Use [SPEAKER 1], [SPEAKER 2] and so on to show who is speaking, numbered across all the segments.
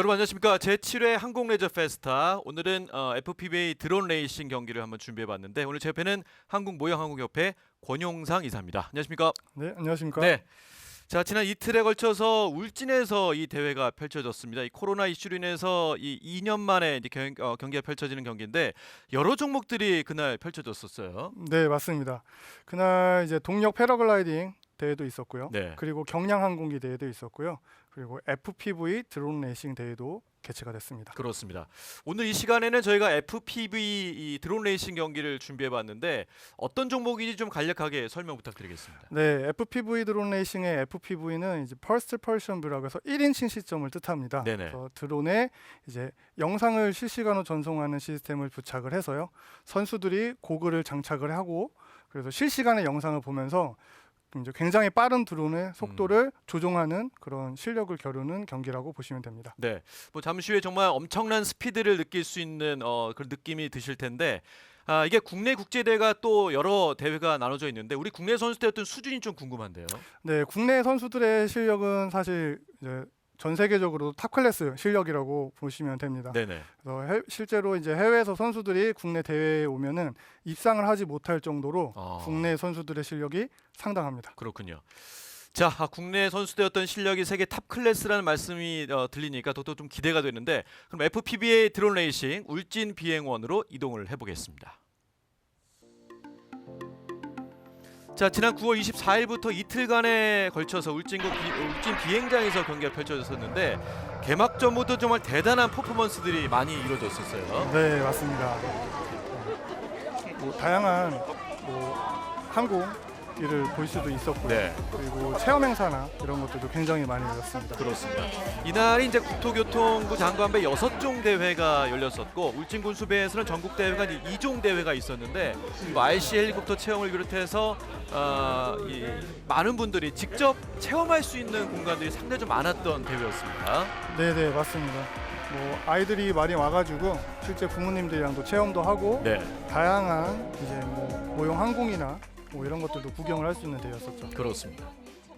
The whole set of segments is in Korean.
[SPEAKER 1] 여러분 안녕하십니까. 제7회 한국레저 페스타. 오늘은 FPVA 드론 레이싱 경기를 한번 준비해봤는데 오늘 제 옆에는 한국모형항공협회 권용상 이사입니다. 안녕하십니까.
[SPEAKER 2] 네, 안녕하십니까.
[SPEAKER 1] 네. 자, 지난 이틀에 걸쳐서 울진에서 이 대회가 펼쳐졌습니다. 이 코로나 이슈로 인해서 이 2년 만에 이제 경기가 펼쳐지는 경기인데 여러 종목들이 그날 펼쳐졌었어요.
[SPEAKER 2] 네, 맞습니다. 그날 이제 동력 패러글라이딩 대회도 있었고요.
[SPEAKER 1] 네.
[SPEAKER 2] 그리고 경량항공기 대회도 있었고요. 그리고 FPV 드론 레이싱 대회도 개최가 됐습니다.
[SPEAKER 1] 그렇습니다. 오늘 이 시간에는 저희가 FPV 이 드론 레이싱 경기를 준비해봤는데 어떤 종목인지 좀 간략하게 설명 부탁드리겠습니다.
[SPEAKER 2] 네, FPV 드론 레이싱의 FPV는 이제 First Person View라고 해서 1인칭 시점을 뜻합니다.
[SPEAKER 1] 네네.
[SPEAKER 2] 그래서 드론에 이제 영상을 실시간으로 전송하는 시스템을 부착을 해서요. 선수들이 고글을 장착을 하고 그래서 실시간의 영상을 보면서 이제 굉장히 빠른 드론의 속도를 조종하는 그런 실력을 겨루는 경기라고 보시면 됩니다.
[SPEAKER 1] 네, 뭐 잠시 후에 정말 엄청난 스피드를 느낄 수 있는 그런 느낌이 드실 텐데 이게 국내 국제 대회가 또 여러 대회가 나눠져 있는데 우리 국내 선수들의 어떤 수준이 좀 궁금한데요.
[SPEAKER 2] 네, 국내 선수들의 실력은 사실 이제 전 세계적으로 탑 클래스 실력이라고 보시면 됩니다.
[SPEAKER 1] 네네.
[SPEAKER 2] 그래서 실제로 이제 해외에서 선수들이 국내 대회에 오면은 입상을 하지 못할 정도로 국내 선수들의 실력이 상당합니다.
[SPEAKER 1] 그렇군요. 자, 국내 선수들의 어떤 실력이 세계 탑 클래스라는 말씀이 들리니까 더더 좀 기대가 되는데 그럼 FPVA 드론 레이싱 울진 비행원으로 이동을 해보겠습니다. 자, 지난 9월 24일부터 이틀간에 걸쳐서 울진 비행장에서 경기가 펼쳐졌었는데 개막전부터 정말 대단한 퍼포먼스들이 많이 이루어졌었어요.
[SPEAKER 2] 네, 맞습니다. 다양한 항공 일을 볼 수도 있었고요.
[SPEAKER 1] 네.
[SPEAKER 2] 그리고 체험 행사나 이런 것들도 굉장히 많이 열렸습니다.
[SPEAKER 1] 그렇습니다. 이날이 이제 국토교통부 장관배 6종 대회가 열렸었고 울진군수배에서는 전국 대회가 2종 대회가 있었는데 RC 헬리콥터 체험을 비롯해서 많은 분들이 직접 체험할 수 있는 공간들이 상당히 좀 많았던 대회였습니다.
[SPEAKER 2] 네, 맞습니다. 아이들이 많이 와가지고 실제 부모님들이랑도 체험도 하고
[SPEAKER 1] 네.
[SPEAKER 2] 다양한 이제 모형 항공이나 이런 것들도 구경을 할 수 있는 대회였었죠.
[SPEAKER 1] 그렇습니다.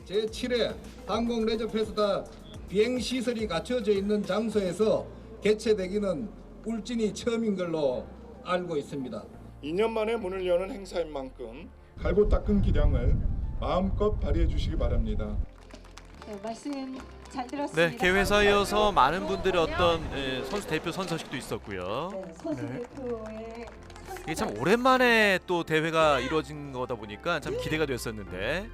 [SPEAKER 3] 제7회 한국 레저 페스타 비행 시설이 갖춰져 있는 장소에서 개최되기는 울진이 처음인 걸로 알고 있습니다.
[SPEAKER 4] 2년 만에 문을 여는 행사인 만큼 갈고 닦은 기량을 마음껏 발휘해 주시기 바랍니다.
[SPEAKER 5] 네, 말씀 잘 들었습니다.
[SPEAKER 1] 네, 개회사에 이어서 많은 분들의 어떤 선수 대표 선서식도 있었고요.
[SPEAKER 5] 네, 선수 대표의
[SPEAKER 1] 이게 참 오랜만에 또 대회가 이루어진 거다 보니까 참 기대가 됐었는데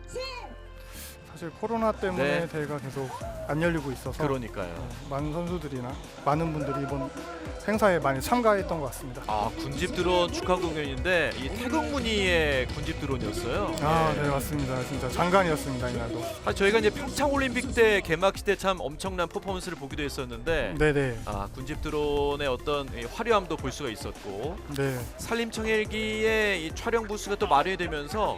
[SPEAKER 2] 사실 코로나 때문에
[SPEAKER 1] 네.
[SPEAKER 2] 대회가 계속 안 열리고 있어서
[SPEAKER 1] 그러니까요.
[SPEAKER 2] 많은 선수들이나 많은 분들이 이번 행사에 많이 참가했던 것 같습니다.
[SPEAKER 1] 군집 드론 축하 공연인데 이 태극무늬의 군집 드론이었어요.
[SPEAKER 2] 네, 맞습니다. 진짜 장관이었습니다, 이날도.
[SPEAKER 1] 저희가 이제 평창 올림픽 때 개막식 때 참 엄청난 퍼포먼스를 보기도 했었는데
[SPEAKER 2] 네네.
[SPEAKER 1] 군집 드론의 어떤 이 화려함도 볼 수가 있었고
[SPEAKER 2] 네.
[SPEAKER 1] 산림청 헬기의 이 촬영 부스가 또 마련이 되면서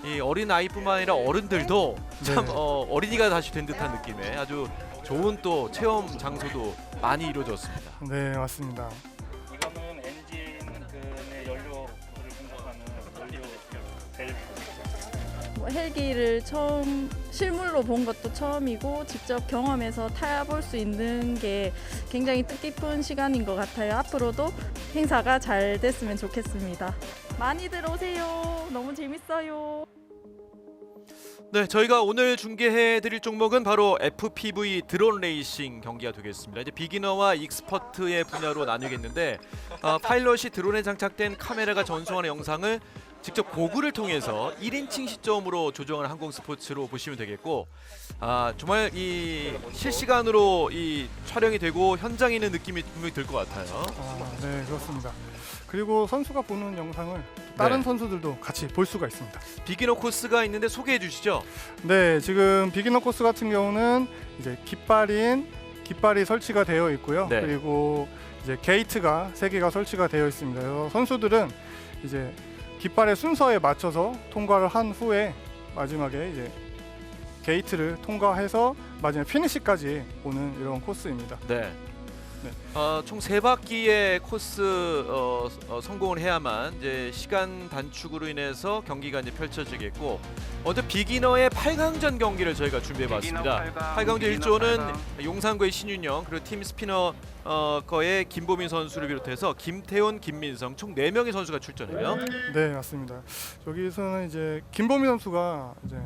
[SPEAKER 1] 이 어린 아이뿐만 아니라 어른들도 참
[SPEAKER 2] 네.
[SPEAKER 1] 어린이가 다시 된 듯한 느낌의 아주 좋은 또 체험 장소도 많이 이루어졌습니다.
[SPEAKER 2] 네, 맞습니다.
[SPEAKER 6] 이거는 엔진 내 연료를 공급하는 연료 밸브.
[SPEAKER 7] 헬기를 처음 실물로 본 것도 처음이고 직접 경험해서 타볼 수 있는 게 굉장히 뜻깊은 시간인 것 같아요. 앞으로도 행사가 잘 됐으면 좋겠습니다. 많이들 오세요. 너무 재밌어요.
[SPEAKER 1] 네, 저희가 오늘 중계해드릴 종목은 바로 FPV 드론 레이싱 경기가 되겠습니다. 이제 비기너와 익스퍼트의 분야로 나뉘겠는데 파일럿이 드론에 장착된 카메라가 전송하는 영상을 직접 고글을 통해서 1인칭 시점으로 조정하는 항공 스포츠로 보시면 되겠고 정말 이 실시간으로 이 촬영이 되고 현장에 있는 느낌이 분명히 들 것 같아요.
[SPEAKER 2] 네, 그렇습니다. 그리고 선수가 보는 영상을 다른 선수들도 같이 볼 수가 있습니다.
[SPEAKER 1] 비기너 코스가 있는데 소개해 주시죠.
[SPEAKER 2] 네, 지금 비기너 코스 같은 경우는 이제 깃발이 설치가 되어 있고요.
[SPEAKER 1] 네.
[SPEAKER 2] 그리고 이제 게이트가 3개가 설치가 되어 있습니다. 그래서 선수들은 이제 깃발의 순서에 맞춰서 통과를 한 후에 마지막에 이제 게이트를 통과해서 마지막 피니시까지 오는 이런 코스입니다.
[SPEAKER 1] 네. 총 3바퀴의 코스 성공을 해야만 이제 시간 단축으로 인해서 경기가 이제 펼쳐지겠고, 먼저 비기너의 8강전 경기를 저희가 준비해봤습니다.
[SPEAKER 6] 비기너
[SPEAKER 1] 8강전
[SPEAKER 6] 비기너
[SPEAKER 1] 1조는
[SPEAKER 6] 8강.
[SPEAKER 1] 용산구의 신윤영, 그리고 팀 스피너 거의 김보민 선수를 비롯해서 김태훈, 김민성 총 4명의 선수가 출전해요.
[SPEAKER 2] 네, 맞습니다. 여기서는 이제 김보미 선수가 이제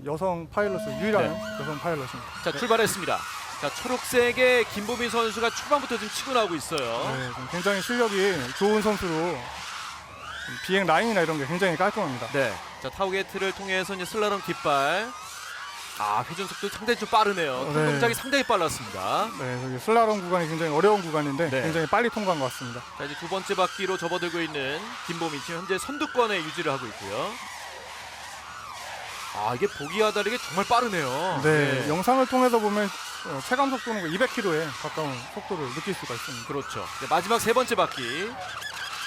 [SPEAKER 2] 여성 파일럿 유일한 여성 파일럿입니다.
[SPEAKER 1] 자, 출발했습니다. 자, 초록색의 김보민 선수가 초반부터 지금 치고 나오고 있어요.
[SPEAKER 2] 네, 좀 굉장히 실력이 좋은 선수로 비행 라인이나 이런 게 굉장히 깔끔합니다.
[SPEAKER 1] 네. 자, 타우게이트를 통해서 이제 슬라롬 깃발. 회전 속도 상당히 좀 빠르네요.
[SPEAKER 2] 네.
[SPEAKER 1] 동작이 상당히 빨랐습니다.
[SPEAKER 2] 네, 저기 슬라롬 구간이 굉장히 어려운 구간인데
[SPEAKER 1] 네.
[SPEAKER 2] 굉장히 빨리 통과한 것 같습니다.
[SPEAKER 1] 자, 이제 2번째 바퀴로 접어들고 있는 김보민 지금 현재 선두권에 유지를 하고 있고요. 이게 보기와 다르게 정말 빠르네요.
[SPEAKER 2] 네, 영상을 통해서 보면 체감 속도는 200km에 가까운 속도를 느낄 수가 있습니다.
[SPEAKER 1] 그렇죠. 네, 마지막 3번째 바퀴.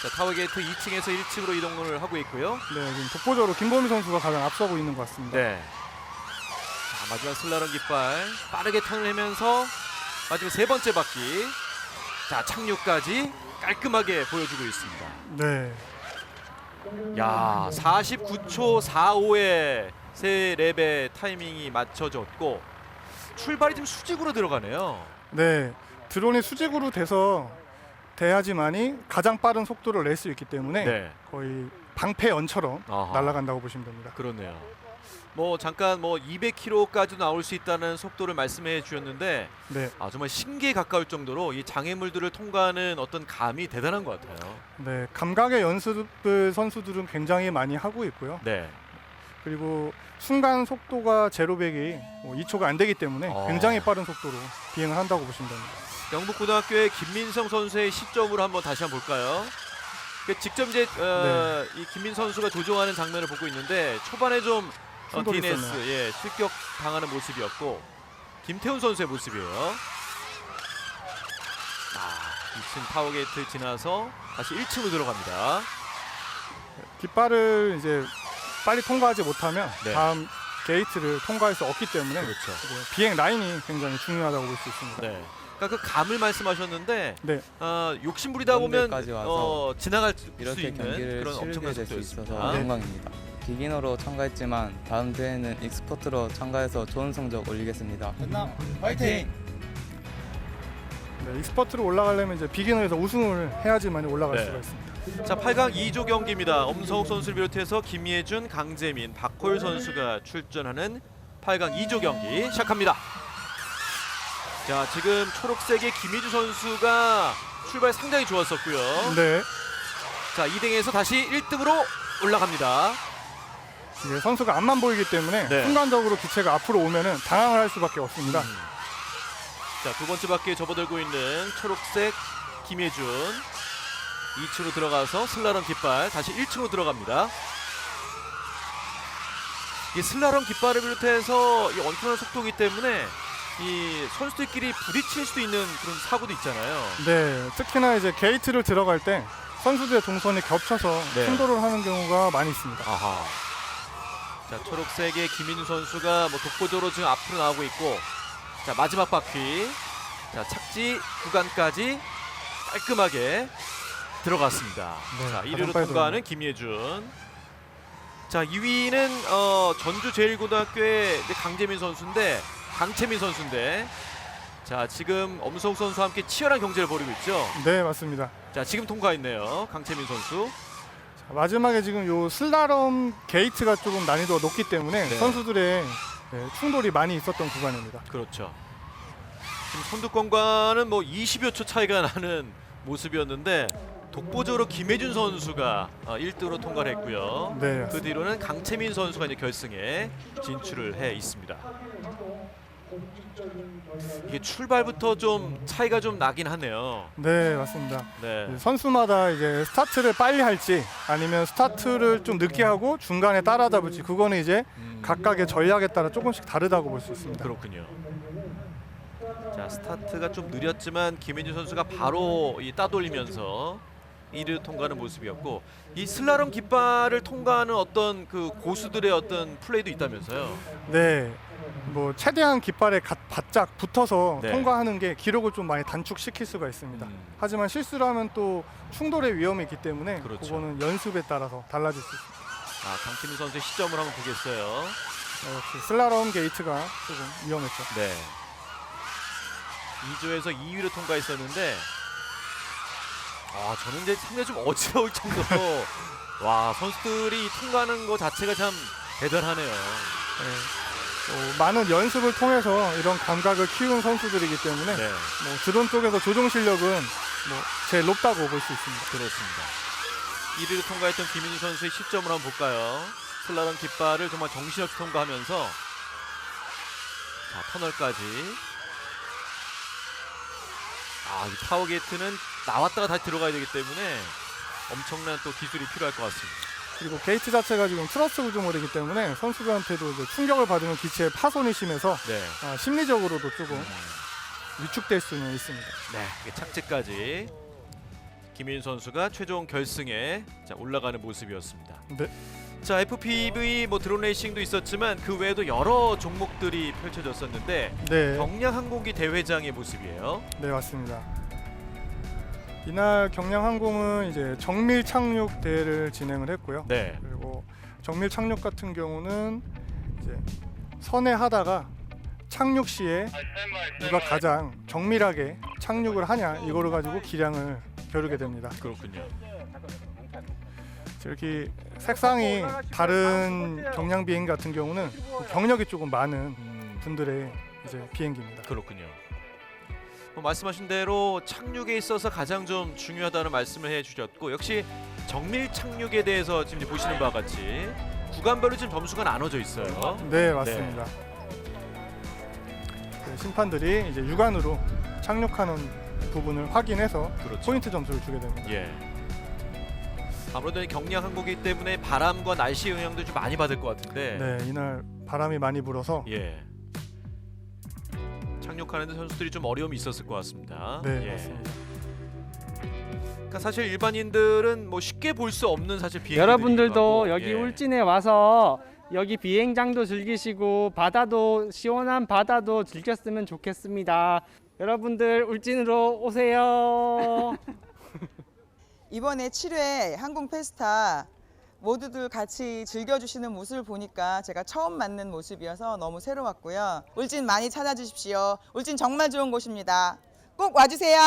[SPEAKER 1] 자, 타워게이트 2층에서 1층으로 이동을 하고 있고요.
[SPEAKER 2] 네, 지금 독보적으로 김보미 선수가 가장 앞서고 있는 것 같습니다.
[SPEAKER 1] 네. 자, 마지막 슬라롬 깃발 빠르게 턴을 하면서 마지막 3번째 바퀴. 자, 착륙까지 깔끔하게 보여주고 있습니다.
[SPEAKER 2] 네,
[SPEAKER 1] 야, 49초 45의 세 랩의 타이밍이 맞춰졌고 출발이 좀 수직으로 들어가네요.
[SPEAKER 2] 네, 드론이 수직으로 돼야지만이 가장 빠른 속도를 낼 수 있기 때문에
[SPEAKER 1] 네.
[SPEAKER 2] 거의 방패연처럼
[SPEAKER 1] 아하.
[SPEAKER 2] 날아간다고 보시면 됩니다.
[SPEAKER 1] 그렇네요. 잠깐 200km까지 나올 수 있다는 속도를 말씀해 주셨는데
[SPEAKER 2] 네,
[SPEAKER 1] 정말 신기에 가까울 정도로 이 장애물들을 통과하는 어떤 감이 대단한 것 같아요.
[SPEAKER 2] 네, 감각의 연습을 선수들은 굉장히 많이 하고 있고요.
[SPEAKER 1] 네.
[SPEAKER 2] 그리고 순간 속도가 제로백이 2초가 안 되기 때문에 굉장히 빠른 속도로 비행을 한다고 보시면 됩니다.
[SPEAKER 1] 영북고등학교의 김민성 선수의 시점으로 한번 다시 한번 볼까요? 직접 이제 이 김민 선수가 조종하는 장면을 보고 있는데 초반에 좀
[SPEAKER 2] 충돌이
[SPEAKER 1] DNS
[SPEAKER 2] 있었네요.
[SPEAKER 1] 실격 당하는 모습이었고 김태훈 선수의 모습이에요. 2층 타워게이트 지나서 다시 1층으로 들어갑니다.
[SPEAKER 2] 깃발을 이제 빨리 통과하지 못하면
[SPEAKER 1] 네.
[SPEAKER 2] 다음 게이트를 통과할 수 없기 때문에
[SPEAKER 1] 그렇죠.
[SPEAKER 2] 이제 비행 라인이 굉장히 중요하다고 볼 수 있습니다.
[SPEAKER 1] 네. 그러니까 그 감을 말씀하셨는데
[SPEAKER 2] 네,
[SPEAKER 1] 욕심부리다 보면
[SPEAKER 8] 가운데까지 와서
[SPEAKER 1] 지나갈 수
[SPEAKER 8] 이렇게
[SPEAKER 1] 있는
[SPEAKER 8] 경기를
[SPEAKER 1] 그런 엄청난
[SPEAKER 8] 치르게 될 수 있어서
[SPEAKER 1] 속도였습니다.
[SPEAKER 8] 영광입니다. 비기너로 참가했지만 다음 대회는 익스퍼트로 참가해서 좋은 성적 올리겠습니다.
[SPEAKER 2] 네, 익스퍼트로 올라가려면 이제 비기너에서 우승을 해야지만 올라갈
[SPEAKER 1] 네.
[SPEAKER 2] 수가 있습니다.
[SPEAKER 1] 자, 8강 2조 경기입니다. 엄성욱 선수를 비롯해서 김예준, 강재민, 박호율 선수가 출전하는 8강 2조 경기 시작합니다. 자, 지금 초록색의 김희주 선수가 출발 상당히 좋았었고요.
[SPEAKER 2] 네,
[SPEAKER 1] 자, 2등에서 다시 1등으로 올라갑니다.
[SPEAKER 2] 이게 선수가 앞만 보이기 때문에
[SPEAKER 1] 네.
[SPEAKER 2] 순간적으로 기체가 앞으로 오면은 당황을 할 수밖에 없습니다.
[SPEAKER 1] 자, 2번째 바퀴에 접어들고 있는 초록색 김예준 2층으로 들어가서 슬라롬 깃발 다시 1층으로 들어갑니다. 이 슬라롬 깃발을 비롯해서 이 엄청난 속도이기 때문에 이 선수들끼리 부딪힐 수도 있는 그런 사고도 있잖아요.
[SPEAKER 2] 네, 특히나 이제 게이트를 들어갈 때 선수들의 동선이 겹쳐서
[SPEAKER 1] 네.
[SPEAKER 2] 충돌을 하는 경우가 많이 있습니다.
[SPEAKER 1] 아하. 자, 초록색의 김인우 선수가 독보적으로 지금 앞으로 나오고 있고, 자, 마지막 바퀴, 자, 착지 구간까지 깔끔하게 들어갔습니다.
[SPEAKER 2] 네,
[SPEAKER 1] 자,
[SPEAKER 2] 가장
[SPEAKER 1] 1위로
[SPEAKER 2] 빨리
[SPEAKER 1] 통과하는 김예준. 자, 2위는 전주 제1고등학교의 강채민 선수인데, 자, 지금 엄성욱 선수와 함께 치열한 경쟁을 벌이고 있죠.
[SPEAKER 2] 네, 맞습니다.
[SPEAKER 1] 자, 지금 통과했네요, 강채민 선수.
[SPEAKER 2] 자, 마지막에 지금 요 슬라롬 게이트가 조금 난이도가 높기 때문에
[SPEAKER 1] 네.
[SPEAKER 2] 선수들의 충돌이 많이 있었던 구간입니다.
[SPEAKER 1] 그렇죠. 지금 선두권과는 20여 초 차이가 나는 모습이었는데 독보적으로 김혜준 선수가 1등으로 통과를 했고요.
[SPEAKER 2] 네,
[SPEAKER 1] 그 뒤로는 강채민 선수가 이제 결승에 진출을 해 있습니다. 이게 출발부터 좀 차이가 좀 나긴 하네요.
[SPEAKER 2] 네, 맞습니다.
[SPEAKER 1] 네.
[SPEAKER 2] 선수마다 이제 스타트를 빨리 할지 아니면 스타트를 좀 늦게 하고 중간에 따라잡을지 그거는 이제 각각의 전략에 따라 조금씩 다르다고 볼 수 있습니다.
[SPEAKER 1] 그렇군요. 자, 스타트가 좀 느렸지만 김혜준 선수가 바로 따돌리면서 1위를 통과하는 모습이었고, 이 슬라롬 깃발을 통과하는 어떤 그 고수들의 어떤 플레이도 있다면서요.
[SPEAKER 2] 네, 뭐 최대한 깃발에 바짝 붙어서
[SPEAKER 1] 네.
[SPEAKER 2] 통과하는 게 기록을 좀 많이 단축시킬 수가 있습니다. 하지만 실수를 하면 또 충돌의 위험이 있기 때문에
[SPEAKER 1] 그렇죠.
[SPEAKER 2] 그거는 연습에 따라서 달라질 수 있습니다.
[SPEAKER 1] 강팀 선수의 시점을 한번 보겠어요.
[SPEAKER 2] 역시 슬라롬 게이트가 조금 위험했죠.
[SPEAKER 1] 네. 2조에서 2위로 통과했었는데 저는 이제 상당히 좀 어지러울 정도로 와, 선수들이 통과하는 거 자체가 참 대단하네요.
[SPEAKER 2] 많은 연습을 통해서 이런 감각을 키운 선수들이기 때문에
[SPEAKER 1] 네.
[SPEAKER 2] 뭐 드론 쪽에서 조종 실력은 뭐 제일 높다고 볼 수 있습니다.
[SPEAKER 1] 그렇습니다. 1위로 통과했던 김민희 선수의 시점을 한번 볼까요? 슬라롬 깃발을 정말 정신없이 통과하면서 자, 터널까지. 이 타워 게이트는 나왔다가 다시 들어가야 되기 때문에 엄청난 또 기술이 필요할 것 같습니다.
[SPEAKER 2] 그리고 게이트 자체가 지금 트러스 구조물이기 때문에 선수들한테도 이제 충격을 받으면 기체에 파손이 심해서
[SPEAKER 1] 네.
[SPEAKER 2] 심리적으로도 조금 위축될 수는 있습니다.
[SPEAKER 1] 네, 이게 착지까지 김민 선수가 최종 결승에 올라가는 모습이었습니다.
[SPEAKER 2] 네.
[SPEAKER 1] 자, FPV 드론 레이싱도 있었지만 그 외에도 여러 종목들이 펼쳐졌었는데
[SPEAKER 2] 네.
[SPEAKER 1] 경량항공기 대회장의 모습이에요.
[SPEAKER 2] 네, 맞습니다. 이날 경량항공은 이제 정밀 착륙 대회를 진행을 했고요.
[SPEAKER 1] 네.
[SPEAKER 2] 그리고 정밀 착륙 같은 경우는 이제 선에 하다가 착륙 시에 누가 가장 정밀하게 착륙을 하냐 이거를 가지고 기량을 겨루게 됩니다.
[SPEAKER 1] 그렇군요.
[SPEAKER 2] 이렇게 색상이 다른 경량 비행기 같은 경우는 경력이 조금 많은 분들의 이제 비행기입니다.
[SPEAKER 1] 그렇군요. 말씀하신 대로 착륙에 있어서 가장 좀 중요하다는 말씀을 해주셨고 역시 정밀 착륙에 대해서 지금 보시는 바와 같이 구간별로 지금 점수가 나눠져 있어요.
[SPEAKER 2] 네, 맞습니다. 심판들이 이제 육안으로 착륙하는 부분을 확인해서
[SPEAKER 1] 그렇죠.
[SPEAKER 2] 포인트 점수를 주게 됩니다.
[SPEAKER 1] 예. 아무래도 경량 항공이기 때문에 바람과 날씨 영향도 좀 많이 받을 것 같은데.
[SPEAKER 2] 네, 이날 바람이 많이 불어서
[SPEAKER 1] 예. 착륙하는데 선수들이 좀 어려움이 있었을 것 같습니다.
[SPEAKER 2] 네,
[SPEAKER 1] 예.
[SPEAKER 2] 맞습니다.
[SPEAKER 1] 그러니까 사실 일반인들은 쉽게 볼 수 없는 사실 비행기.
[SPEAKER 9] 여러분들도 여기 울진에 와서 여기 비행장도 즐기시고 바다도 시원한 바다도 즐겼으면 좋겠습니다. 여러분들 울진으로 오세요.
[SPEAKER 10] 이번에 7회 항공 페스타 모두들 같이 즐겨주시는 모습을 보니까 제가 처음 맞는 모습이어서 너무 새로웠고요. 울진 많이 찾아주십시오. 울진 정말 좋은 곳입니다. 꼭 와주세요.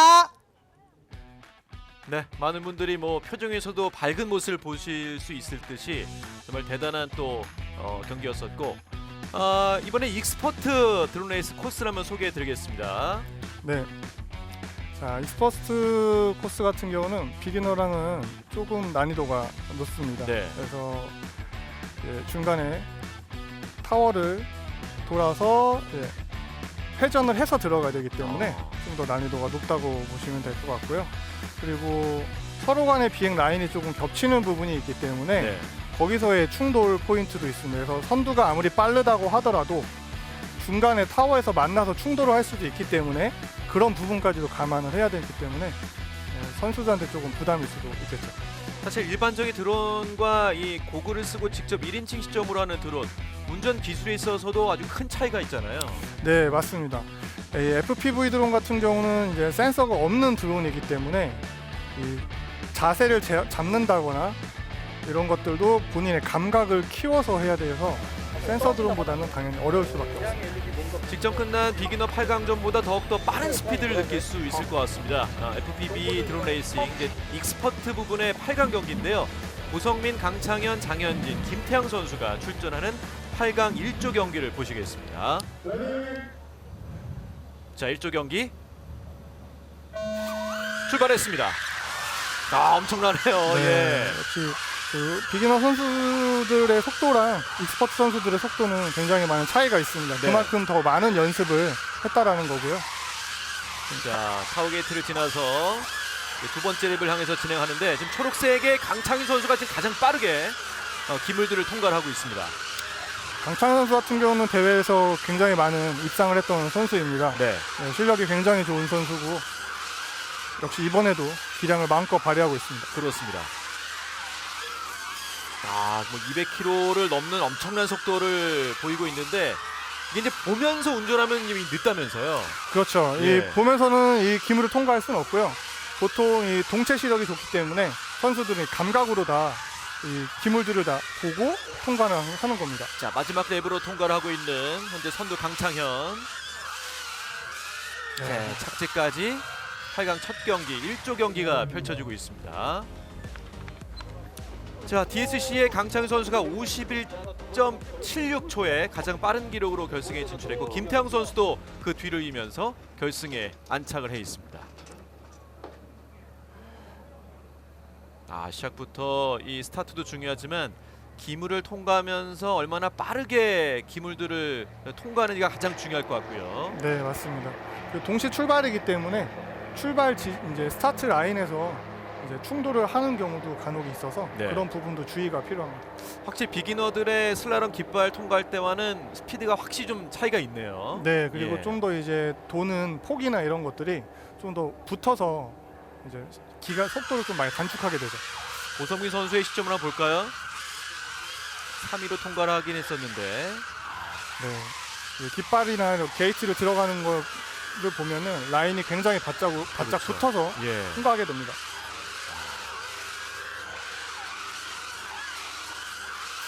[SPEAKER 1] 네, 많은 분들이 표정에서도 밝은 모습을 보실 수 있을 듯이 정말 대단한 또 경기였었고 이번에 익스퍼트 드론 레이스 코스를 한번 소개해드리겠습니다.
[SPEAKER 2] 네. 자, 익스퍼트 코스 같은 경우는 비기너랑은 조금 난이도가 높습니다.
[SPEAKER 1] 네.
[SPEAKER 2] 그래서 중간에 타워를 돌아서 회전을 해서 들어가야 되기 때문에 좀 더 난이도가 높다고 보시면 될 것 같고요. 그리고 서로 간의 비행 라인이 조금 겹치는 부분이 있기 때문에
[SPEAKER 1] 네.
[SPEAKER 2] 거기서의 충돌 포인트도 있습니다. 그래서 선두가 아무리 빠르다고 하더라도 중간에 타워에서 만나서 충돌을 할 수도 있기 때문에 그런 부분까지도 감안을 해야 되기 때문에 선수들한테 조금 부담일 수도 있겠죠.
[SPEAKER 1] 사실 일반적인 드론과 이 고글을 쓰고 직접 1인칭 시점으로 하는 드론 운전 기술에 있어서도 아주 큰 차이가 있잖아요.
[SPEAKER 2] 네, 맞습니다. 이 FPV 드론 같은 경우는 이제 센서가 없는 드론이기 때문에 이 자세를 잡는다거나 이런 것들도 본인의 감각을 키워서 해야 돼서 센서 드론보다는 당연히 어려울 수밖에 없습니다.
[SPEAKER 1] 직전 끝난 비기너 8강전보다 더욱더 빠른 스피드를 느낄 수 있을 것 같습니다. FPV 드론 레이싱 이제 익스퍼트 부분의 8강 경기인데요. 고성민, 강창현, 장현진, 김태형 선수가 출전하는 8강 1조 경기를 보시겠습니다. 자, 1조 경기 출발했습니다. 엄청나네요. 예.
[SPEAKER 2] 역시 그 비기너 선수들의 속도랑 익스퍼트 선수들의 속도는 굉장히 많은 차이가 있습니다.
[SPEAKER 1] 네.
[SPEAKER 2] 그만큼 더 많은 연습을 했다라는 거고요.
[SPEAKER 1] 자, 타워게이트를 지나서 두 번째 랩을 향해서 진행하는데 지금 초록색의 강창희 선수가 지금 가장 빠르게 기물들을 통과를 하고 있습니다.
[SPEAKER 2] 강창현 선수 같은 경우는 대회에서 굉장히 많은 입상을 했던 선수입니다.
[SPEAKER 1] 네.
[SPEAKER 2] 실력이 굉장히 좋은 선수고 역시 이번에도 기량을 마음껏 발휘하고 있습니다.
[SPEAKER 1] 그렇습니다. 200km를 넘는 엄청난 속도를 보이고 있는데 이게 이제 보면서 운전하면 이미 늦다면서요.
[SPEAKER 2] 그렇죠.
[SPEAKER 1] 예.
[SPEAKER 2] 이 보면서는 이 기물을 통과할 수는 없고요. 보통 이 동체 시력이 좋기 때문에 선수들이 감각으로 다 이 기물들을 다 보고 통과를 하는 겁니다.
[SPEAKER 1] 자, 마지막 랩으로 통과를 하고 있는 현재 선두 강창현. 네, 착지까지 8강 첫 경기 1조 경기가 펼쳐지고 있습니다. 자, DSC의 강창현 선수가 51.76초의 가장 빠른 기록으로 결승에 진출했고 김태형 선수도 그 뒤를 이으면서 결승에 안착을 해 있습니다. 시작부터 이 스타트도 중요하지만 기물을 통과하면서 얼마나 빠르게 기물들을 통과하는지가 가장 중요할 것 같고요.
[SPEAKER 2] 네, 맞습니다. 그 동시 출발이기 때문에 이제 스타트 라인에서 이제 충돌을 하는 경우도 간혹 있어서
[SPEAKER 1] 네.
[SPEAKER 2] 그런 부분도 주의가 필요합니다.
[SPEAKER 1] 확실히 비기너들의 슬라럼 깃발 통과할 때와는 스피드가 확실히 좀 차이가 있네요.
[SPEAKER 2] 네, 그리고
[SPEAKER 1] 예.
[SPEAKER 2] 좀 더 이제 도는 폭이나 이런 것들이 좀 더 붙어서 이제 속도를 좀 많이 단축하게 되죠.
[SPEAKER 1] 고성민 선수의 시점을 한번 볼까요? 3위로 통과를 하긴 했었는데
[SPEAKER 2] 네, 이 깃발이나 이렇게 게이트를 들어가는 거를 보면은 라인이 굉장히 바짝
[SPEAKER 1] 그렇죠.
[SPEAKER 2] 붙어서
[SPEAKER 1] 예.
[SPEAKER 2] 통과하게 됩니다.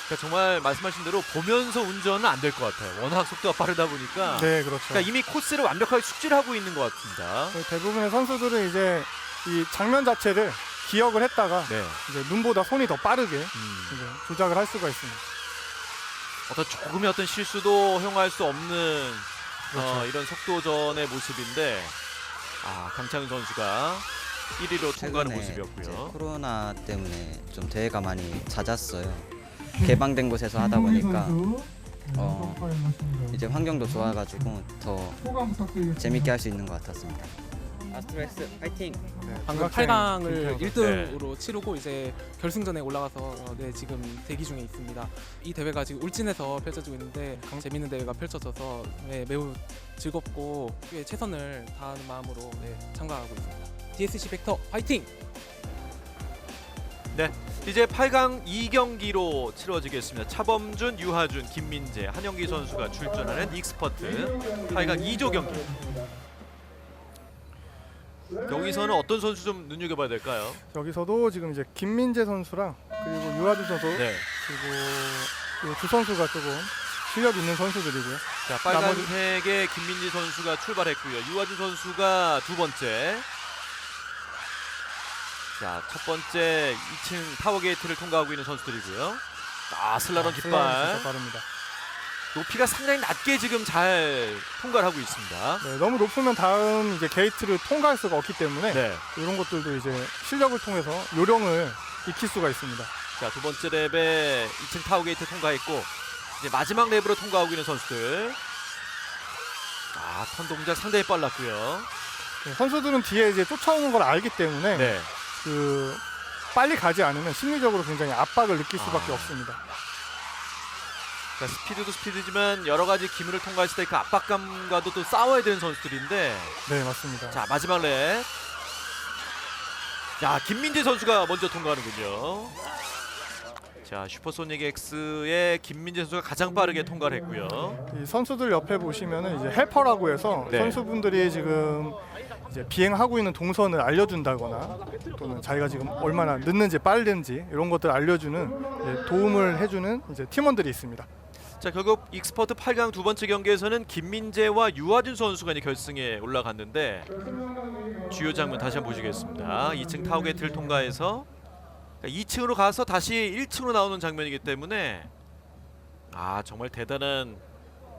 [SPEAKER 1] 그러니까 정말 말씀하신 대로 보면서 운전은 안 될 것 같아요. 워낙 속도가 빠르다 보니까.
[SPEAKER 2] 네, 그렇죠.
[SPEAKER 1] 그러니까 이미 코스를 완벽하게 숙지를 하고 있는 것 같습니다.
[SPEAKER 2] 대부분의 선수들은 이제 이 장면 자체를 기억을 했다가
[SPEAKER 1] 네.
[SPEAKER 2] 이제 눈보다 손이 더 빠르게 이제 조작을 할 수가 있습니다.
[SPEAKER 1] 어떤 조금의 어떤 실수도 허용할 수 없는
[SPEAKER 2] 그렇죠.
[SPEAKER 1] 이런 속도전의 모습인데 강창현 선수가 1위로 통과하는
[SPEAKER 8] 최근에
[SPEAKER 1] 모습이었고요.
[SPEAKER 8] 이제 코로나 때문에 좀 대회가 많이 잦았어요. 개방된 곳에서 하다 보니까 이제 환경도 좋아가지고 더 재밌게 할 수 있는 것 같았습니다. 아스트로엑스 파이팅!
[SPEAKER 11] 방금
[SPEAKER 2] 중학생
[SPEAKER 11] 8강을
[SPEAKER 2] 김태형
[SPEAKER 11] 1등으로 치르고 이제 결승전에 올라가서 지금 대기 중에 있습니다. 이 대회가 지금 울진에서 펼쳐지고 있는데 재밌는 대회가 펼쳐져서 매우 즐겁고 최선을 다하는 마음으로 참가하고 있습니다. DSC 벡터 파이팅!
[SPEAKER 1] 네, 이제 8강 2경기로 치러지겠습니다. 차범준, 유하준, 김민재, 한영기 선수가 출전하는 익스퍼트 8강 2조 경기. 여기서는 어떤 선수 좀 눈여겨봐야 될까요?
[SPEAKER 2] 여기서도 지금 이제 김민재 선수랑 그리고 유하준 선수
[SPEAKER 1] 네.
[SPEAKER 2] 그리고 이 두 선수가 조금 실력 있는 선수들이고요.
[SPEAKER 1] 자, 빨간색의 김민재 선수가 출발했고요. 유하준 선수가 두 번째. 자, 첫 번째 2층 타워 게이트를 통과하고 있는 선수들이고요. 슬라럼 깃발.
[SPEAKER 2] 진짜 빠릅니다.
[SPEAKER 1] 높이가 상당히 낮게 지금 잘 통과를 하고 있습니다.
[SPEAKER 2] 네, 너무 높으면 다음 이제 게이트를 통과할 수가 없기 때문에
[SPEAKER 1] 네.
[SPEAKER 2] 이런 것들도 이제 실력을 통해서 요령을 익힐 수가 있습니다.
[SPEAKER 1] 자, 두 번째 랩에 2층 타워 게이트 통과했고 이제 마지막 랩으로 통과하고 있는 선수들. 턴 동작 상당히 빨랐고요.
[SPEAKER 2] 네, 선수들은 뒤에 이제 쫓아오는 걸 알기 때문에
[SPEAKER 1] 네.
[SPEAKER 2] 그 빨리 가지 않으면 심리적으로 굉장히 압박을 느낄 수밖에 없습니다.
[SPEAKER 1] 자, 스피드도 스피드지만 여러 가지 기물을 통과했을 때 그 압박감과도 또 싸워야 되는 선수들인데.
[SPEAKER 2] 네, 맞습니다.
[SPEAKER 1] 자, 마지막 랩. 자, 김민재 선수가 먼저 통과하는군요. 자, 슈퍼소닉 X의 김민재 선수가 가장 빠르게 통과를 했고요.
[SPEAKER 2] 이 선수들 옆에 보시면은 이제 헬퍼라고 해서
[SPEAKER 1] 네.
[SPEAKER 2] 선수분들이 지금 이제 비행하고 있는 동선을 알려준다거나 또는 자기가 지금 얼마나 늦는지 빠른지 이런 것들 알려주는 도움을 해주는 이제 팀원들이 있습니다.
[SPEAKER 1] 자, 결국 익스퍼트 8강 두 번째 경기에서는 김민재와 유하준 선수가 이제 결승에 올라갔는데 주요 장면 다시 한번 보시겠습니다. 2층 타워 게이트를 통과해서 2층으로 가서 다시 1층으로 나오는 장면이기 때문에 정말 대단한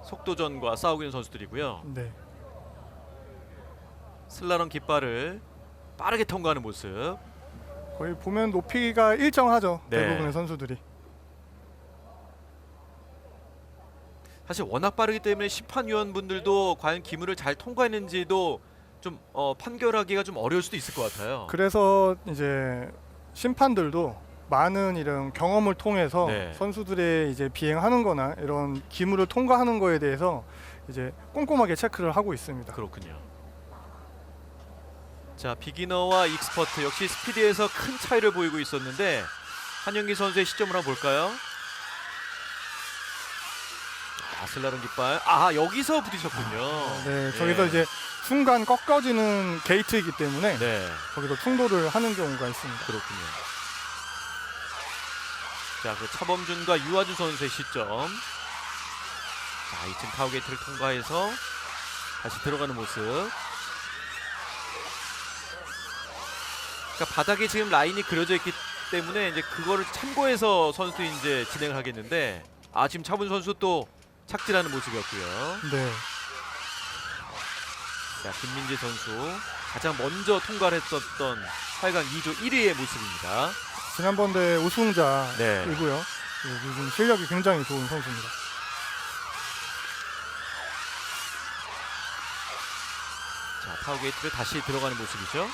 [SPEAKER 1] 속도전과 싸우고 있는 선수들이고요.
[SPEAKER 2] 네.
[SPEAKER 1] 슬라럼 깃발을 빠르게 통과하는 모습.
[SPEAKER 2] 거의 보면 높이가 일정하죠.
[SPEAKER 1] 네.
[SPEAKER 2] 대부분의 선수들이.
[SPEAKER 1] 사실 워낙 빠르기 때문에 심판위원분들도 과연 기물을 잘 통과했는지도 좀 판결하기가 좀 어려울 수도 있을 것 같아요.
[SPEAKER 2] 그래서 이제 심판들도 많은 이런 경험을 통해서
[SPEAKER 1] 네.
[SPEAKER 2] 선수들의 이제 비행하는 거나 이런 기물을 통과하는 거에 대해서 이제 꼼꼼하게 체크를 하고 있습니다.
[SPEAKER 1] 그렇군요. 자, 비기너와 익스퍼트 역시 스피드에서 큰 차이를 보이고 있었는데 한영기 선수의 시점을 한번 볼까요? 슬라롬 깃발. 여기서 부딪혔군요.
[SPEAKER 2] 네,
[SPEAKER 1] 예.
[SPEAKER 2] 저기서 이제 순간 꺾어지는 게이트이기 때문에
[SPEAKER 1] 네.
[SPEAKER 2] 거기서 충돌을 하는 경우가 있습니다.
[SPEAKER 1] 그렇군요. 자, 그 차범준과 유아주 선수의 시점. 자, 2층 타워 게이트를 통과해서 다시 들어가는 모습. 그러니까 바닥에 지금 라인이 그려져 있기 때문에 이제 그거를 참고해서 선수들이 이제 진행을 하겠는데, 지금 차범준 선수 또 착지하는 모습이었고요.
[SPEAKER 2] 네.
[SPEAKER 1] 자, 김민재 선수 가장 먼저 통과를 했었던 8강 2조 1위의 모습입니다.
[SPEAKER 2] 지난번 대회 우승자이고요.
[SPEAKER 1] 네.
[SPEAKER 2] 요즘 실력이 굉장히 좋은 선수입니다.
[SPEAKER 1] 자, 타워 게이트를 다시 들어가는 모습이죠.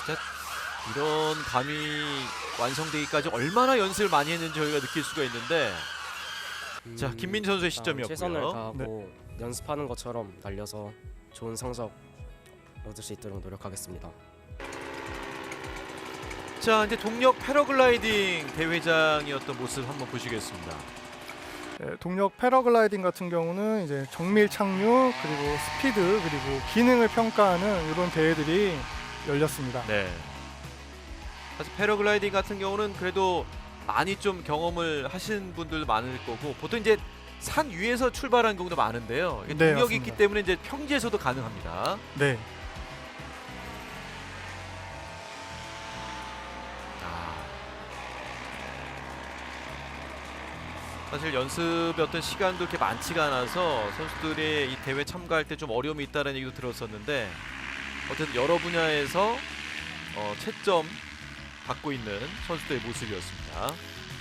[SPEAKER 1] 진짜 이런 밤이 완성되기까지 얼마나 연습을 많이 했는지 저희가 느낄 수가 있는데, 자, 김민 선수의 시점이었고요.
[SPEAKER 12] 최선을 다하고 연습하는 것처럼 달려서 좋은 성적 얻을 수 있도록 노력하겠습니다.
[SPEAKER 1] 자, 이제 동력 패러글라이딩 대회장이었던 모습 한번 보시겠습니다.
[SPEAKER 2] 네, 동력 패러글라이딩 같은 경우는 이제 정밀 착륙 그리고 스피드 그리고 기능을 평가하는 이런 대회들이 열렸습니다.
[SPEAKER 1] 네. 사실 패러글라이딩 같은 경우는 그래도 많이 좀 경험을 하신 분들 많을 거고, 보통 이제 산 위에서 출발하는 경우도 많은데요. 이게
[SPEAKER 2] 네,
[SPEAKER 1] 동력이
[SPEAKER 2] 맞습니다.
[SPEAKER 1] 있기 때문에 이제 평지에서도 가능합니다.
[SPEAKER 2] 네.
[SPEAKER 1] 사실 연습의 어떤 시간도 이렇게 많지가 않아서 선수들이 이 대회 참가할 때 좀 어려움이 있다는 얘기도 들었었는데, 어쨌든 여러 분야에서 채점 받고 있는 선수들의 모습이었습니다.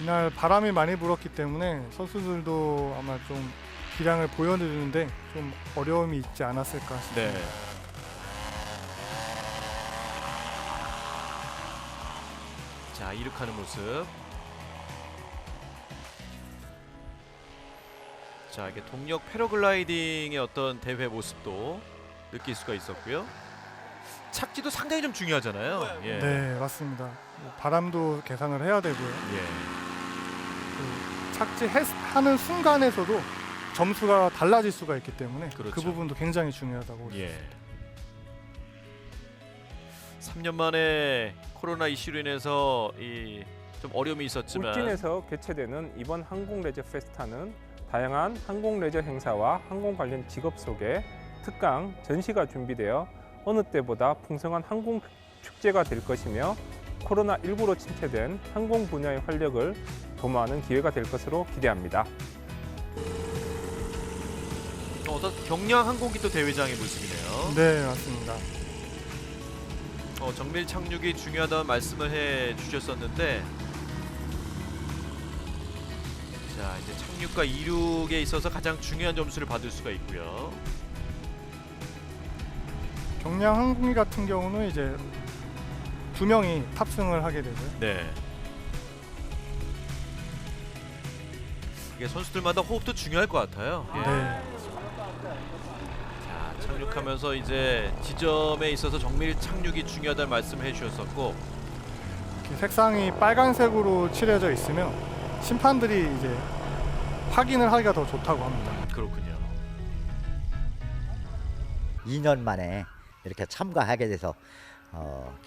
[SPEAKER 2] 이날 바람이 많이 불었기 때문에 선수들도 아마 좀 기량을 보여드리는데 좀 어려움이 있지 않았을까 싶습니다.
[SPEAKER 1] 네. 자, 이륙하는 모습. 자, 이게 동력 패러글라이딩의 어떤 대회 모습도 느낄 수가 있었고요. 착지도 상당히 좀 중요하잖아요. 예.
[SPEAKER 2] 네, 맞습니다. 바람도 계산을 해야 되고요.
[SPEAKER 1] 예.
[SPEAKER 2] 착지하는 순간에서도 점수가 달라질 수가 있기 때문에
[SPEAKER 1] 그렇죠.
[SPEAKER 2] 그 부분도 굉장히 중요하다고.
[SPEAKER 1] 예. 3년 만에 코로나 이슈로 인해서 좀 어려움이 있었지만,
[SPEAKER 13] 울진에서 개최되는 이번 항공레저 페스타는 다양한 항공레저 행사와 항공 관련 직업 소개, 특강, 전시가 준비되어 어느 때보다 풍성한 항공 축제가 될 것이며, 코로나19로 침체된 항공 분야의 활력을 도모하는 기회가 될 것으로 기대합니다.
[SPEAKER 1] 어떤 경량 항공기 또 대회장의 모습이네요.
[SPEAKER 2] 네, 맞습니다.
[SPEAKER 1] 정밀 착륙이 중요하다는 말씀을 해 주셨었는데, 자, 이제 착륙과 이륙에 있어서 가장 중요한 점수를 받을 수가 있고요.
[SPEAKER 2] 경량 항공기 같은 경우는 이제 2명이 탑승을 하게 되죠.
[SPEAKER 1] 네. 이게 선수들마다 호흡도 중요할 것 같아요. 예.
[SPEAKER 2] 네.
[SPEAKER 1] 자, 착륙하면서 이제 지점에 있어서 정밀 착륙이 중요하다는 말씀을 해주셨었고,
[SPEAKER 2] 색상이 빨간색으로 칠해져 있으면 심판들이 이제 확인을 하기가 더 좋다고 합니다.
[SPEAKER 1] 그렇군요.
[SPEAKER 14] 2년 만에 이렇게 참가하게 돼서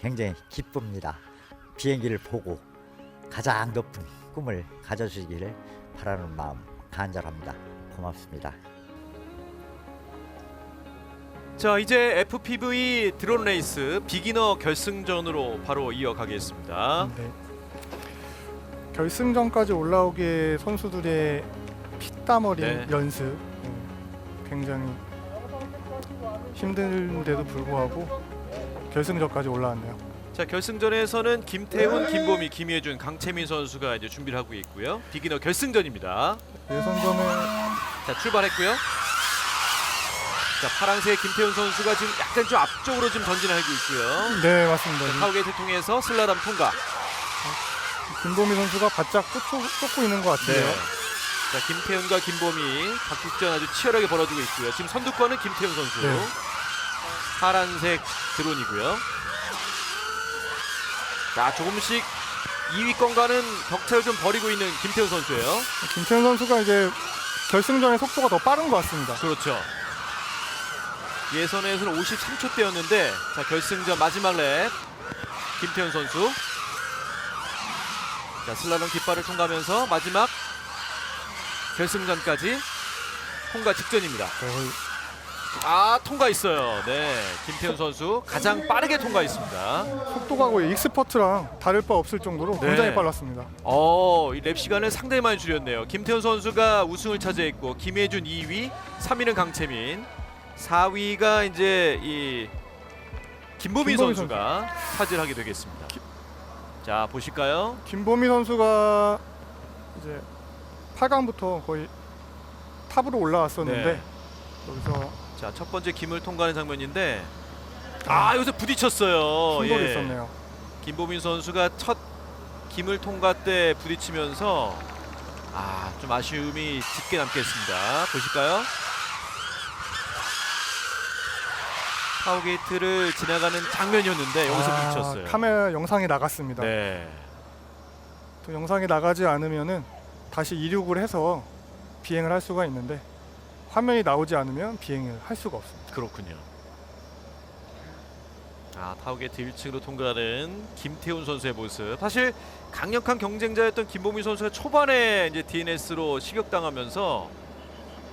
[SPEAKER 14] 굉장히 기쁩니다. 비행기를 보고 가장 높은 꿈을 가져주시기를 바라는 마음 간절합니다. 고맙습니다.
[SPEAKER 1] 자, 이제 FPV 드론 레이스 비기너 결승전으로 바로 이어가겠습니다.
[SPEAKER 2] 네. 결승전까지 올라오기에 선수들의 피땀 어린 연습 굉장히 힘든데도 불구하고 결승전까지 올라왔네요.
[SPEAKER 1] 자, 결승전에서는 김태훈, 김보미, 김예준, 강채민 선수가 이제 준비를 하고 있고요. 비기너 결승전입니다.
[SPEAKER 2] 예선전에
[SPEAKER 1] 자, 출발했고요. 자, 파란색 김태훈 선수가 지금 약간 좀 앞쪽으로 지금 전진하고 있고요.
[SPEAKER 2] 네, 맞습니다.
[SPEAKER 1] 타워게이트 통해서 슬라람 통과.
[SPEAKER 2] 김보미 선수가 바짝 쫓고 있는 것 같아요.
[SPEAKER 1] 네. 자, 김태훈과 김보미 박격전 아주 치열하게 벌어지고 있고요. 지금 선두권은 김태훈 선수.
[SPEAKER 2] 네.
[SPEAKER 1] 파란색 드론이고요. 자, 조금씩 2위권과는 격차를 좀 벌이고 있는 김태훈 선수예요.
[SPEAKER 2] 김태훈 선수가 이제 결승전의 속도가 더 빠른 것 같습니다.
[SPEAKER 1] 그렇죠. 예선에서는 53초대였는데 자, 결승전 마지막 랩 김태훈 선수. 자, 슬라롬 깃발을 통과하면서 마지막 결승전까지 통과 직전입니다. 아, 통과했어요. 네, 김태훈 선수 가장 빠르게 통과했습니다.
[SPEAKER 2] 속도가 거의 익스퍼트랑 다를 바 없을 정도로 굉장히
[SPEAKER 1] 네.
[SPEAKER 2] 빨랐습니다.
[SPEAKER 1] 이 랩 시간을 상당히 많이 줄였네요. 김태훈 선수가 우승을 차지했고 김혜준 2위, 3위는 강채민, 4위가 이제 이 김보민 선수가 차지하게 되겠습니다. 자, 보실까요?
[SPEAKER 2] 김보미 선수가 이제 8강부터 거의 탑으로 올라왔었는데
[SPEAKER 1] 네.
[SPEAKER 2] 여기서
[SPEAKER 1] 자, 첫 번째 김을 통과하는 장면인데 여기서 부딪혔어요.
[SPEAKER 2] 충돌이 있었네요.
[SPEAKER 1] 김보민 선수가 첫 김을 통과 때 부딪히면서 좀 아쉬움이 짙게 남겠습니다. 보실까요? 타워게이트를 지나가는 장면이었는데 여기서 부딪혔어요.
[SPEAKER 2] 카메라 영상이 나갔습니다.
[SPEAKER 1] 네.
[SPEAKER 2] 또 영상이 나가지 않으면은 다시 이륙을 해서 비행을 할 수가 있는데 화면이 나오지 않으면 비행을 할 수가 없습니다.
[SPEAKER 1] 그렇군요. 타워게이트 1층으로 통과하는 김태훈 선수의 모습. 사실 강력한 경쟁자였던 김보민 선수가 초반에 이제 DNS로 실격당하면서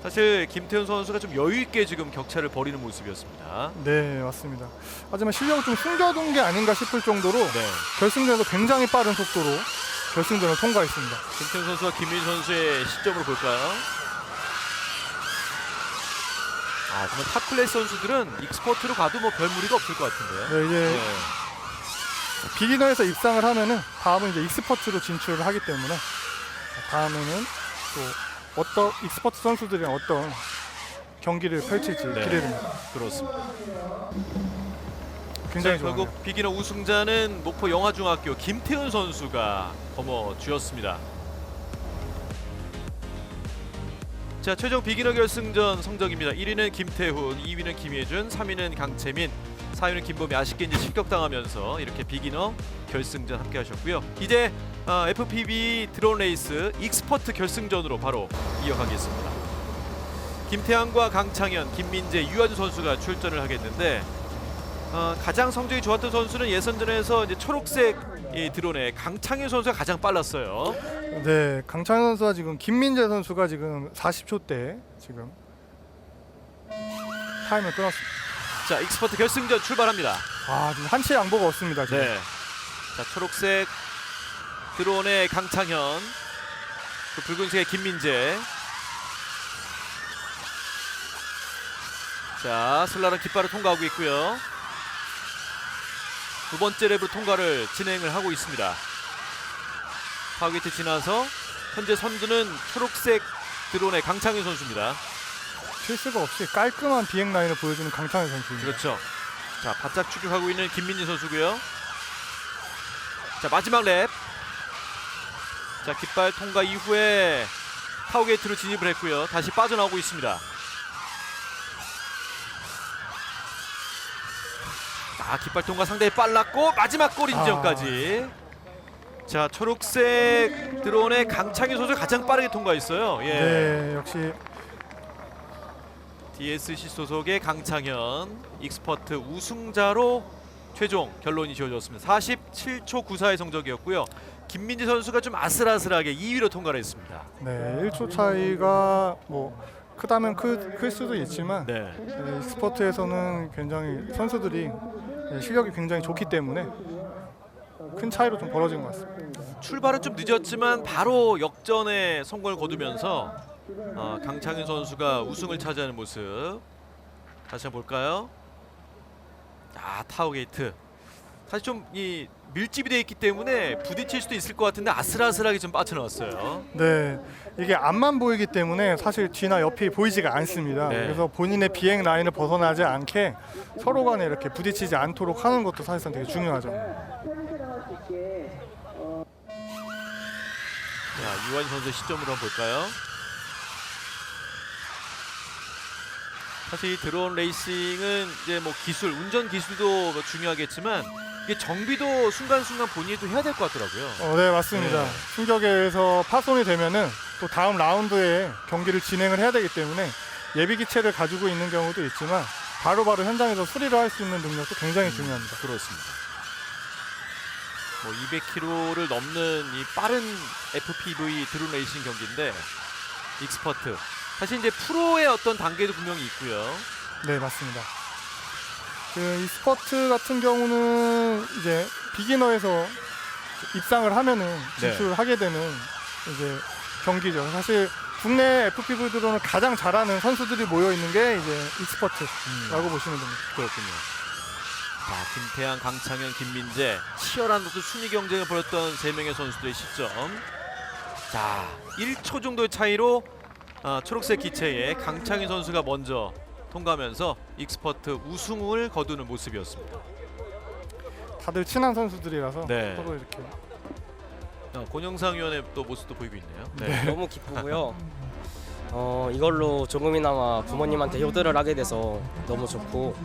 [SPEAKER 1] 사실 김태훈 선수가 좀 여유 있게 지금 격차를 벌이는 모습이었습니다.
[SPEAKER 2] 네, 맞습니다. 하지만 실력을 좀 숨겨둔 게 아닌가 싶을 정도로 결승전에서 굉장히 빠른 속도로 결승전을 통과했습니다.
[SPEAKER 1] 김태훈 선수와 김민 선수의 시점으로 볼까요? 정말 탑 클래스 선수들은 익스퍼트로 가도 뭐 별 무리가 없을 것 같은데요.
[SPEAKER 2] 네, 이제 비기너에서 입상을 하면은 다음은 이제 익스퍼트로 진출을 하기 때문에 다음에는 또 어떤 익스퍼트 선수들이랑 어떤 경기를 펼칠지 기대됩니다.
[SPEAKER 1] 그렇습니다.
[SPEAKER 2] 굉장히
[SPEAKER 1] 결국 비기너 우승자는 목포 영화중학교 김태훈 선수가 거머쥐었습니다. 자, 최종 비기너 결승전 성적입니다. 1위는 김태훈, 2위는 김예준, 3위는 강채민, 4위는 김보미. 아쉽게 이제 실격당하면서 이렇게 비기너 결승전 함께 하셨고요. 이제 FPV 드론 레이스 익스퍼트 결승전으로 바로 이어가겠습니다. 김태환과 강창현, 김민재, 유한주 선수가 출전을 하겠는데 가장 성적이 좋았던 선수는 예선전에서 이제 초록색 이 드론의 강창현 선수가 가장 빨랐어요.
[SPEAKER 2] 네, 강창현 선수와 지금 김민재 선수가 지금 40초대 지금 타임을 끊었습니다.
[SPEAKER 1] 자, 익스퍼트 결승전 출발합니다.
[SPEAKER 2] 지금 한치 양보가 없습니다. 지금.
[SPEAKER 1] 네. 자, 초록색 드론의 강창현, 또 붉은색의 김민재. 자, 슬라람 깃발을 통과하고 있고요. 두 번째 랩으로 통과를 진행을 하고 있습니다. 타워게이트 지나서 현재 선두는 초록색 드론의 강창현 선수입니다.
[SPEAKER 2] 실수가 없이 깔끔한 비행 라인을 보여주는 강창현 선수입니다.
[SPEAKER 1] 그렇죠. 자, 바짝 추격하고 있는 김민진 선수고요. 자, 마지막 랩. 자, 깃발 통과 이후에 타워게이트로 진입을 했고요. 다시 빠져나오고 있습니다. 깃발 통과 상당히 빨랐고 마지막 골 인정까지. 자, 초록색 드론의 강창현 선수 가장 빠르게 통과했어요.
[SPEAKER 2] 네, 역시
[SPEAKER 1] DSC 소속의 강창현 익스퍼트 우승자로 최종 결론이 지어졌습니다. 47초 94의 성적이었고요. 김민지 선수가 좀 아슬아슬하게 2위로 통과를 했습니다.
[SPEAKER 2] 네, 1초 차이가 뭐 크다면 클 수도 있지만 익스퍼트에서는 굉장히 선수들이 실력이 굉장히 좋기 때문에 큰 차이로 좀 벌어진 것 같습니다.
[SPEAKER 1] 출발은 좀 늦었지만 바로 역전에 성공을 거두면서 강창현 선수가 우승을 차지하는 모습 다시 한번 볼까요? 타워게이트 사실 좀 이 밀집이 되어 있기 때문에 부딪힐 수도 있을 것 같은데 아슬아슬하게 좀 빠져나왔어요.
[SPEAKER 2] 네, 이게 앞만 보이기 때문에 사실 뒤나 옆이 보이지가 않습니다. 그래서 본인의 비행 라인을 벗어나지 않게 서로 간에 이렇게 부딪히지 않도록 하는 것도 사실상 되게 중요하죠.
[SPEAKER 1] 자, 유한 선수 시점으로 한번 볼까요? 사실 드론 레이싱은 이제 뭐 기술, 운전 기술도 뭐 중요하겠지만 이게 정비도 순간순간 본인이 또 해야 될 것 같더라고요.
[SPEAKER 2] 네, 맞습니다.
[SPEAKER 1] 네.
[SPEAKER 2] 충격에서 파손이 되면은 또 다음 라운드에 경기를 진행을 해야 되기 때문에 예비 기체를 가지고 있는 경우도 있지만 바로바로 현장에서 수리를 할 수 있는 능력도 굉장히 중요합니다.
[SPEAKER 1] 그렇습니다. 뭐 200km를 넘는 이 빠른 FPV 드론 레이싱 경기인데 익스퍼트. 사실 이제 프로의 어떤 단계도 분명히 있고요.
[SPEAKER 2] 네, 맞습니다. 그 e스포츠 같은 경우는 이제 비기너에서 입상을 하면은 진출하게 되는 이제 경기죠. 사실 국내 FPV 드론을 가장 잘하는 선수들이 모여 있는 게 이제 e스포츠라고 보시면 됩니다.
[SPEAKER 1] 그렇군요. 자, 김태양, 강창현, 김민재 치열한 어떤 순위 경쟁을 벌였던 3명의 선수들의 시점. 자, 1초 정도의 차이로 초록색 기체에 강창현 선수가 먼저 통과하면서 익스퍼트 우승을 거두는 모습이었습니다.
[SPEAKER 2] 다들 친한 선수들이라서
[SPEAKER 1] 네.
[SPEAKER 2] 서로 이렇게.
[SPEAKER 1] 권영상 위원의 또 모습도 보이고 있네요.
[SPEAKER 2] 네.
[SPEAKER 12] 너무 기쁘고요. 이걸로 조금이나마 부모님한테 효도를 하게 돼서 너무 좋고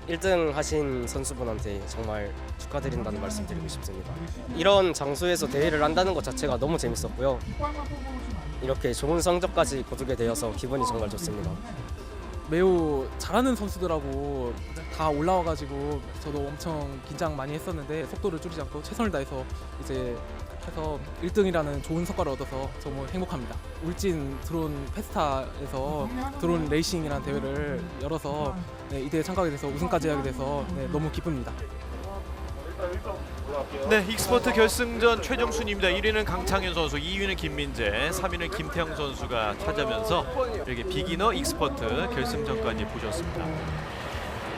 [SPEAKER 12] 1등 하신 선수분한테 정말 축하드린다는 말씀 드리고 싶습니다. 이런 장소에서 대회를 한다는 것 자체가 너무 재밌었고요. 이렇게 좋은 성적까지 거두게 되어서 기분이 정말 좋습니다.
[SPEAKER 11] 매우 잘하는 선수들하고 다 올라와가지고 저도 엄청 긴장 많이 했었는데 속도를 줄이지 않고 최선을 다해서 이제 해서 1등이라는 좋은 성과를 얻어서 너무 행복합니다. 울진 드론 페스타에서 드론 레이싱이라는 대회를 열어서 이 대회에 참가하게 돼서 우승까지 하게 돼서 너무 기쁩니다.
[SPEAKER 1] 네, 익스퍼트 결승전 최종 순위입니다. 1위는 강창현 선수, 2위는 김민재, 3위는 김태형 선수가 차지하면서 이렇게 비기너 익스퍼트 결승전까지 보셨습니다.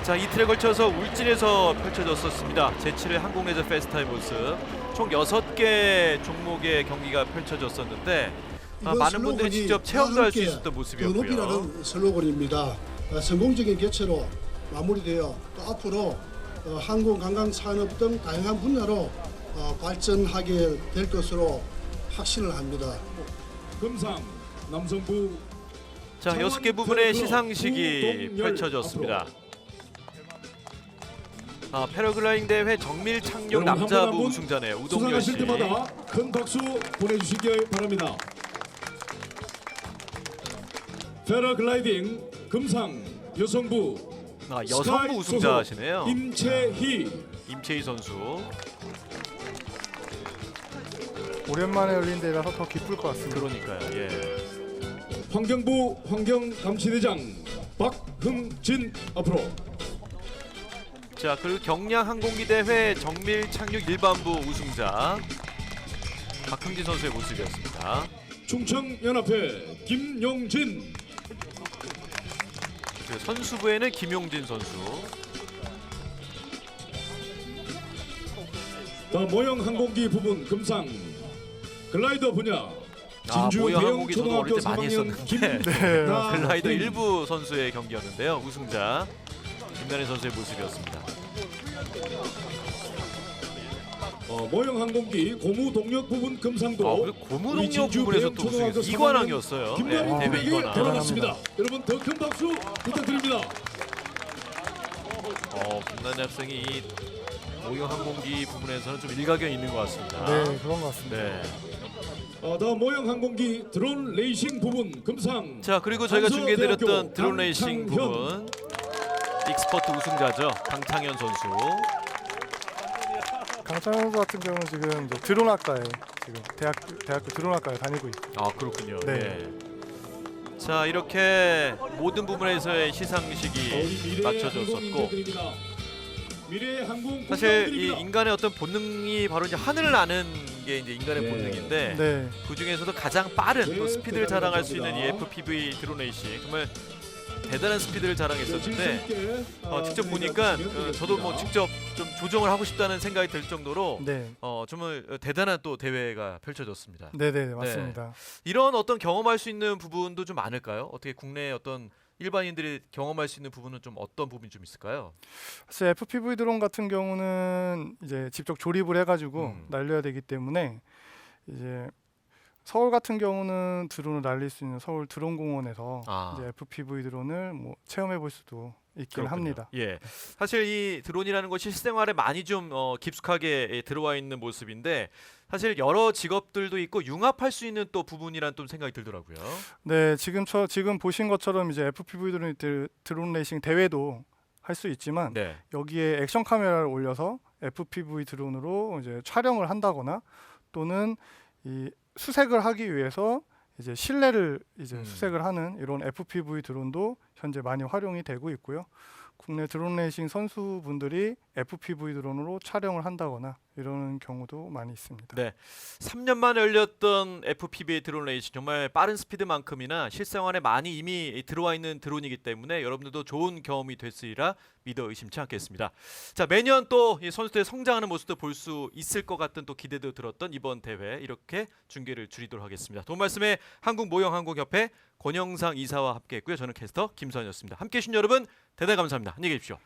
[SPEAKER 1] 자, 이틀에 걸쳐서 울진에서 펼쳐졌었습니다. 제7회 한국레저 페스타의 모습. 총 6개 종목의 경기가 펼쳐졌었는데 많은 분들이 직접 체험도 할 수 있었던 모습이었고요.
[SPEAKER 15] 높이라는 슬로건입니다. 성공적인 개최로 마무리되어 또 앞으로 항공 관광 산업 등 다양한 분야로 발전하게 될 것으로 확신을 합니다.
[SPEAKER 16] 금상 남성부.
[SPEAKER 1] 자, 6개 부분의 시상식이 펼쳐졌습니다. 패러글라이딩 대회 정밀 착륙 남자부 우승자네요. 우동열 씨.
[SPEAKER 16] 수상하실 때마다 큰 박수 보내주시길 바랍니다. 패러글라이딩 금상 여성부.
[SPEAKER 1] 여성부 우승자시네요.
[SPEAKER 16] 임채희
[SPEAKER 1] 선수.
[SPEAKER 2] 오랜만에 열린 대회라서 더 기쁠 것 같습니다.
[SPEAKER 1] 그러니까요. 예.
[SPEAKER 16] 환경부 환경감시대장 박흥진 앞으로.
[SPEAKER 1] 자, 그리고 경량 항공기 대회 정밀 착륙 일반부 우승자 박흥진 선수의 모습이었습니다.
[SPEAKER 16] 충청연합회 김용진.
[SPEAKER 1] 선수부에는 김용진 선수.
[SPEAKER 16] 모형 항공기 부분 금상 글라이더 분야. 진주
[SPEAKER 1] 모형
[SPEAKER 16] 대형
[SPEAKER 1] 항공기 저도 어릴 때
[SPEAKER 16] 초등학교
[SPEAKER 1] 많이
[SPEAKER 16] 3학년
[SPEAKER 1] 했었는데 글라이더 일부 선수의 경기였는데요. 우승자 김단희 선수의 모습이었습니다.
[SPEAKER 16] 모형 항공기 고무 동력 부분 금상도
[SPEAKER 1] 고무 동력 부분에서 또 우승했어요. 이관왕이었어요. 네, 대회 이관왕.
[SPEAKER 16] 돌아갔습니다. 여러분 더 큰 박수 부탁드립니다.
[SPEAKER 1] 김단희 학생이 이 모형 항공기 부분에서는 좀 일가견이 있는 것 같습니다.
[SPEAKER 2] 네, 그런 것 같습니다.
[SPEAKER 1] 네.
[SPEAKER 16] 다음 모형 항공기 드론 레이싱 부분 금상.
[SPEAKER 1] 자, 그리고 저희가
[SPEAKER 16] 한서대학교
[SPEAKER 1] 중계해드렸던 드론 레이싱
[SPEAKER 16] 강창현.
[SPEAKER 1] 부분 익스퍼트 우승자죠. 강창현 선수.
[SPEAKER 2] 강창현 선수 같은 경우는 지금 이제 드론학과에 지금 대학교 드론학과에 다니고 있고.
[SPEAKER 1] 그렇군요.
[SPEAKER 2] 네.
[SPEAKER 1] 네. 자, 이렇게 모든 부분에서의 시상식이 맞춰졌었고 사실 이 인간의 어떤 본능이 바로 이제 하늘을 나는 게 이제 인간의 본능인데
[SPEAKER 2] 네.
[SPEAKER 1] 그 중에서도 가장 빠른 또 스피드를 자랑할 수 있는 이 FPV 드론 레이싱 정말 대단한 스피드를 자랑했었는데 직접 보니까 저도 뭐 직접 좀 조정을 하고 싶다는 생각이 들 정도로 정말 대단한 또 대회가 펼쳐졌습니다.
[SPEAKER 2] 네네, 맞습니다.
[SPEAKER 1] 네. 이런 어떤 경험할 수 있는 부분도 좀 많을까요? 어떻게 국내 어떤 일반인들이 경험할 수 있는 부분은 좀 어떤 부분이 좀 있을까요?
[SPEAKER 2] 사실 FPV 드론 같은 경우는 이제 직접 조립을 해가지고 날려야 되기 때문에 이제 서울 같은 경우는 드론을 날릴 수 있는 서울 드론공원에서
[SPEAKER 1] 아.
[SPEAKER 2] 이제 FPV 드론을 뭐 체험해 볼 수도 있긴
[SPEAKER 1] 그렇군요.
[SPEAKER 2] 합니다.
[SPEAKER 1] 예, 사실 이 드론이라는 것이 실생활에 많이 좀 깊숙하게 들어와 있는 모습인데 사실 여러 직업들도 있고 융합할 수 있는 또 부분이란 또 생각이 들더라고요.
[SPEAKER 2] 네, 지금 보신 것처럼 이제 FPV 드론 레이싱 대회도 할 수 있지만
[SPEAKER 1] 네.
[SPEAKER 2] 여기에 액션 카메라를 올려서 FPV 드론으로 이제 촬영을 한다거나 또는 이 수색을 하기 위해서 이제 실내를 이제 수색을 하는 이런 FPV 드론도 현재 많이 활용이 되고 있고요. 국내 드론 레이싱 선수분들이 FPV 드론으로 촬영을 한다거나 이러는 경우도 많이 있습니다.
[SPEAKER 1] 네, 3년 만에 열렸던 FPV 드론 레이싱 정말 빠른 스피드만큼이나 실생활에 많이 이미 들어와 있는 드론이기 때문에 여러분들도 좋은 경험이 됐으리라 믿어 의심치 않겠습니다. 자, 매년 또 이 선수들의 성장하는 모습도 볼 수 있을 것 같은 또 기대도 들었던 이번 대회 이렇게 중계를 줄이도록 하겠습니다. 도움 말씀에 한국모형항공협회 권영상 이사와 함께했고요. 저는 캐스터 김선이었습니다. 함께해 주신 여러분 대단히 감사합니다. 안녕히 계십시오.